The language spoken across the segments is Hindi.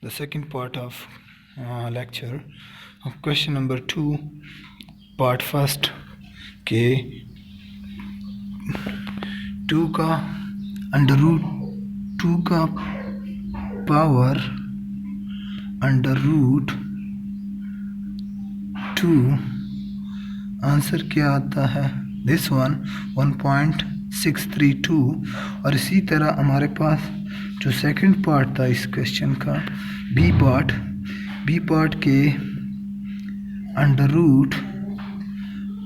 the second part of lecture of question number 2 part first के 2 का अंडर रूट 2 का पावर अंडर रूट 2 आंसर क्या आता है दिस वन 1.632 और इसी तरह हमारे पास जो सेकंड पार्ट था इस क्वेश्चन का बी पार्ट के under root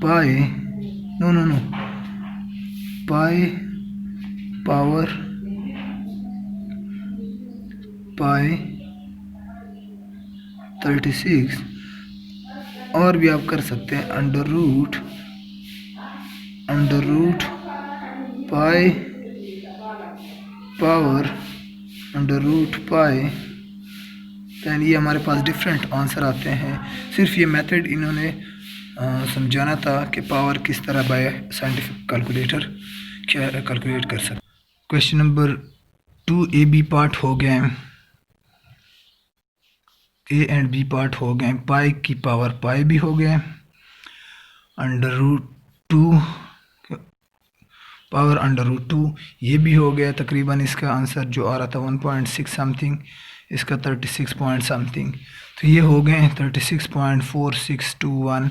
pi pi power pi 36 और भी आप कर सकते हैं under root pi power under root pi. Then ये हमारे पास डिफरेंट आंसर आते हैं। सिर्फ ये मेथड इन्होंने समझाना था कि पावर किस तरह बाय साइंटिफिक कैलकुलेटर क्या कैलकुलेट कर सकते। Question number 2 A B part हो गए, ए एंड बी पार्ट हो गए, पाई की पावर पाई भी हो गए, under root 2 power under root 2 ये भी हो गया। तकरीबन इसका आंसर जो आ रहा था 1.6 समथिंग, इसका 36 पॉइंट समथिंग, तो ये हो गए 36.4621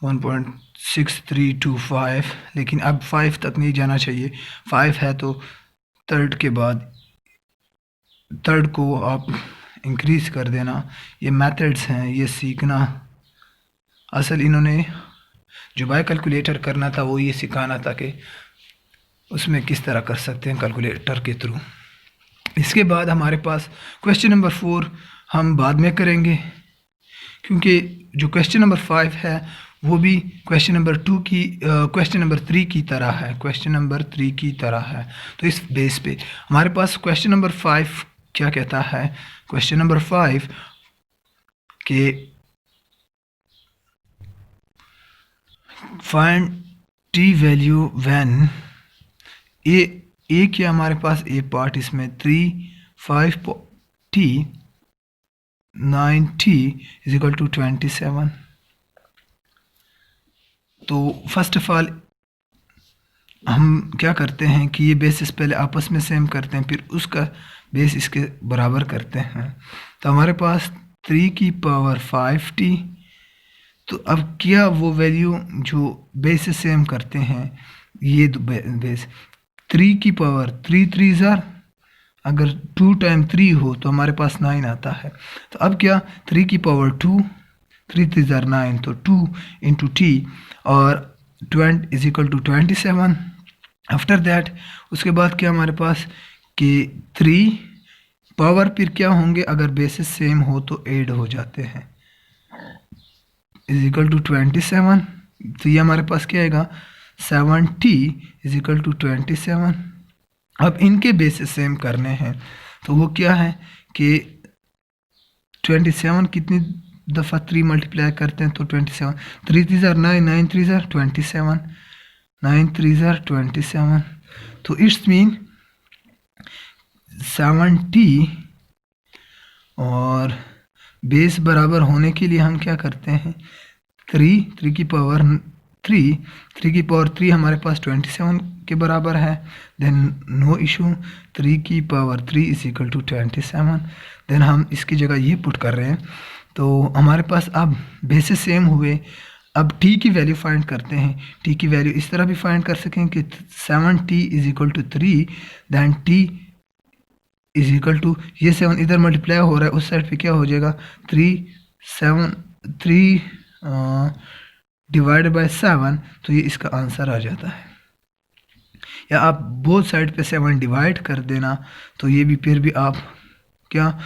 1.6325। लेकिन अब 5 तक नहीं जाना चाहिए, 5 है तो थर्ड के बाद थर्ड को आप इंक्रीज़ कर देना। ये मेथड्स हैं, ये सीखना। असल इन्होंने जो बाय कैलकुलेटर करना था वो ये सिखाना था कि उसमें किस तरह कर सकते हैं कैलकुलेटर के थ्रू। इसके बाद हमारे पास क्वेश्चन नंबर 4 हम बाद में करेंगे, क्योंकि जो क्वेश्चन नंबर 5 है वो भी क्वेश्चन नंबर 2 की क्वेश्चन नंबर 3 की तरह है, क्वेश्चन नंबर 3 की तरह है। तो इस बेस पे हमारे पास क्वेश्चन नंबर 5 क्या कहता है। क्वेश्चन नंबर 5 के फाइंड टी वैल्यू व्हेन ए क्या हमारे पास ए पार्ट इसमें 3 5 t 9 t is equal to 27। तो फर्स्ट ऑफ ऑल हम क्या करते हैं कि ये बेसिस पहले आपस में सेम करते हैं, फिर उसका बेस इसके बराबर करते हैं। तो हमारे पास 3 की पावर 5t, तो अब क्या वो वैल्यू जो बेस से सेम करते हैं, ये बेस 3 की पावर 3 3 ज़ार, अगर 2 टाइम 3 हो तो हमारे पास 9 आता है। तो अब क्या 3 की पावर 2 3 3 ज़ार 9, तो 2 इंटू टी और 20 is equal to 27। After that उसके बाद क्या हमारे पास कि 3 पावर फिर क्या होंगे, अगर बेसिस सेम हो तो ऐड हो जाते हैं, इज इक्वल टू 27। तो ये हमारे पास क्या आएगा 7t इज इक्वल टू 27। अब इनके बेसिस सेम करने हैं, तो वो क्या है कि 27 कितनी दफ़ा 3 मल्टीप्लाई करते हैं, तो 27 3 3 ज़ार 9 9 3 ज़ार 27 9 3 ज़ार 27। तो इट्स मीन 7t और बेस बराबर होने के लिए हम क्या करते हैं 3 की पावर 3 हमारे पास 27 के बराबर है। देन नो इशू 3 की power 3 is equal to 27। Then हम इसकी जगह ये पुट कर रहे हैं, तो हमारे पास अब बेसिस सेम हुए। अब t की वैल्यू फाइंड करते हैं। t की वैल्यू इस तरह भी फाइंड कर सकें कि 7t is equal to 3, then t is equal to ये 7 इधर मल्टीप्लाई हो रहा है, उस साइड पे क्या हो जाएगा 3 डिवाइड बाय 7, तो ये इसका आंसर आ जाता है। या आप बोथ साइड पे 7 डिवाइड कर देना, तो ये भी फिर भी आप क्या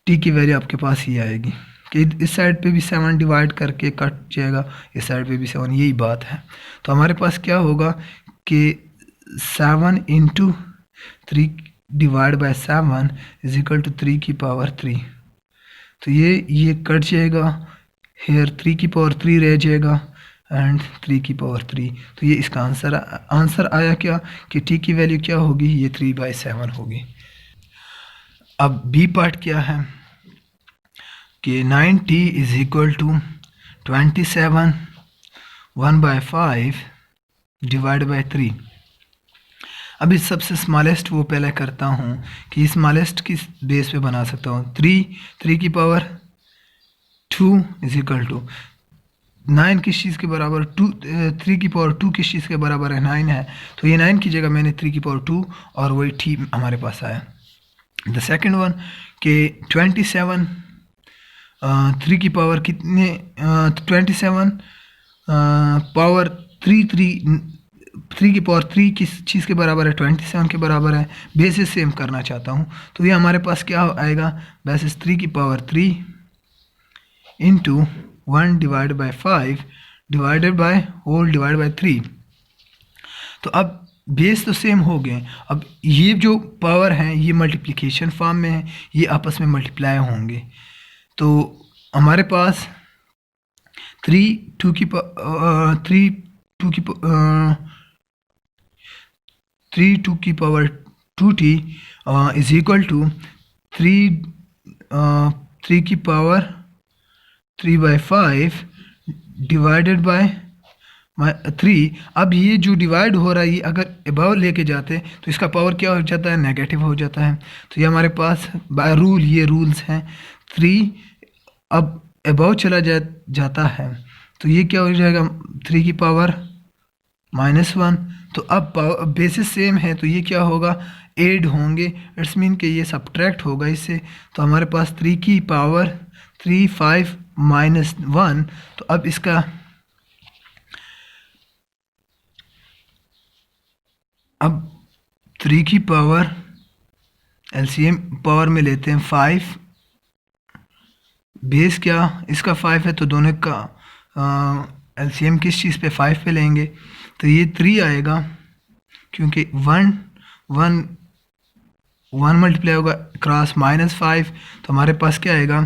t की वैल्यू आपके पास ही आएगी कि इस साइड पे भी 7 डिवाइड करके कट जाएगा, इस साइड पे भी 7, यही बात है। तो हमारे पास क्या होगा कि 7 into 3 divide by 7 is equal to 3 की पावर 3। तो ये कट जाएगा, हेयर 3 की पावर 3 रह जाएगा एंड 3 की पावर 3। तो ये इसका आंसर आया क्या कि t की वैल्यू क्या होगी, ये 3/7 होगी। अब बी पार्ट क्या है कि 9t is equal to 27 1/5 divide by 3। अब इस सबसे स्मॉलेस्ट वो पहले करता हूँ कि स्मॉलेस्ट किस बेस पे बना सकता हूँ। 3 की पावर 2 इज इक्वल टू 9 किस चीज़ के बराबर 3 की पावर 2 किस चीज़ के बराबर है 9 है, तो ये 9 की जगह मैंने 3 की पावर 2 और वही t हमारे पास आया। द सेकंड वन के 27 3 की पावर कितने 27 पावर 3 की पावर 3 किस चीज़ के बराबर है 27 के बराबर है। बेसिस सेम करना चाहता हूँ तो ये हमारे पास क्या आएगा बेसिस 3 की power 3 into 1 divide by 5 divided by whole divide by 3। तो अब बेस तो सेम हो गए। अब ये जो पावर हैं ये मल्टीप्लिकेशन फॉर्म में है, ये आपस में मल्टीप्लाई होंगे। तो हमारे पास 3 2 की 2 की power 2t is equal to 3 की पावर 3/5 डिवाइडेड बाय 3। अब ये जो डिवाइड हो रहा है ये अगर अबव लेके जाते तो इसका पावर क्या हो जाता है नेगेटिव हो जाता है। तो ये हमारे पास बाय रूल ये रूल्स हैं 3 अब अबव चला जाता है तो ये क्या हो जाएगा 3 की पावर -1। तो अब बेसिस सेम है तो ये क्या होगा एड होंगे, इट्स मीन कि ये सब्ट्रैक्ट होगा इससे। तो हमारे पास 3 की पावर 3 5 -1। तो अब इसका अब 3 की पावर एलसीएम पावर में लेते हैं 5, बेस क्या इसका 5 है तो दोनों का एलसीएम किस चीज़ पे 5 पे लेंगे तो ये 3 आएगा क्योंकि 1 मल्टीप्लाई होगा क्रॉस -5। तो हमारे पास क्या आएगा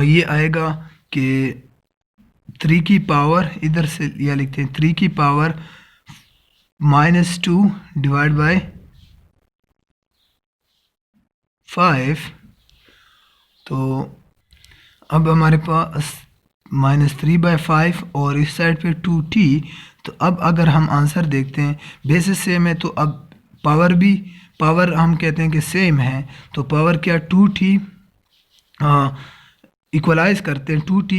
ये आएगा कि 3 की पावर इधर से यह लिखते हैं 3 की पावर -2 डिवाइड बाय 5। तो अब हमारे पास -3/5 और इस साइड पे 2t। तो अब अगर हम आंसर देखते हैं बेसिस सेम है तो अब पावर हम कहते हैं कि सेम है तो पावर क्या 2t इक्वलाइज करते हैं 2t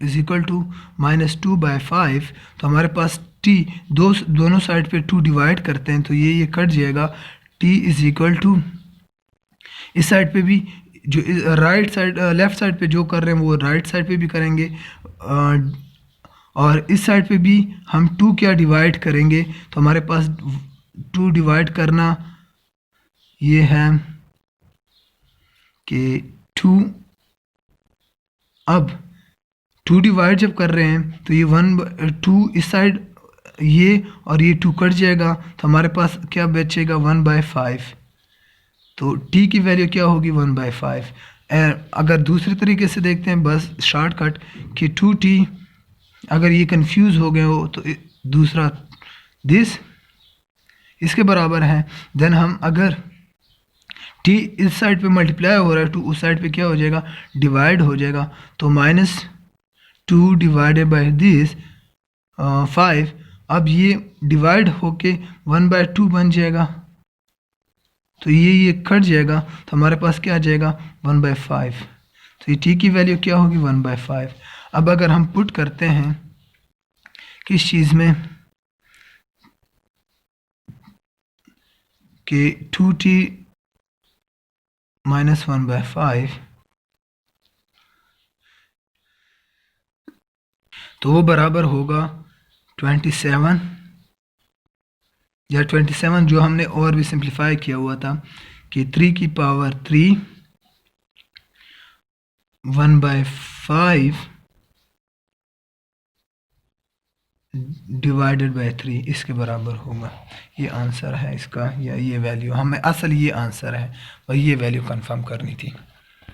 इज इक्वल टू -2/5। तो हमारे पास t दोनों साइड पे 2 डिवाइड करते हैं तो ये कट जाएगा। t इज इक्वल टू इस साइड पे भी जो राइट साइड लेफ़्ट साइड पे जो कर रहे हैं वो राइट साइड पे भी करेंगे और इस साइड पे भी हम 2 क्या डिवाइड करेंगे तो हमारे पास 2 डिवाइड करना ये है कि 2 अब 2 डिवाइड जब कर रहे हैं तो ये 2 इस साइड ये और ये 2 कट जाएगा तो हमारे पास क्या बचेगा 1/5। तो t की वैल्यू क्या होगी 1/5। अगर दूसरे तरीके से देखते हैं बस शॉर्टकट कि 2t अगर ये कंफ्यूज हो गए हो तो दूसरा दिस इसके बराबर है। देन हम अगर t इस साइड पे मल्टीप्लाई हो रहा है 2 उस साइड पे क्या हो जाएगा डिवाइड हो जाएगा तो -2 डिवाइडेड बाय दिस 5। अब ये डिवाइड होके 1/2 बन जाएगा तो ये कट जाएगा तो हमारे पास क्या आ जाएगा 1/5। तो ये t की वैल्यू क्या होगी 1/5। अब अगर हम पुट करते हैं किस चीज़ में कि 2t - 1/5 तो वो बराबर होगा 27 या 27 जो हमने और भी सिंप्लीफाई किया हुआ था कि 3 की पावर 3 1/5 डिवाइडेड बाय 3 इसके बराबर होगा। ये आंसर है इसका या ये वैल्यू हमें असल ये आंसर है और ये वैल्यू कंफर्म करनी थी।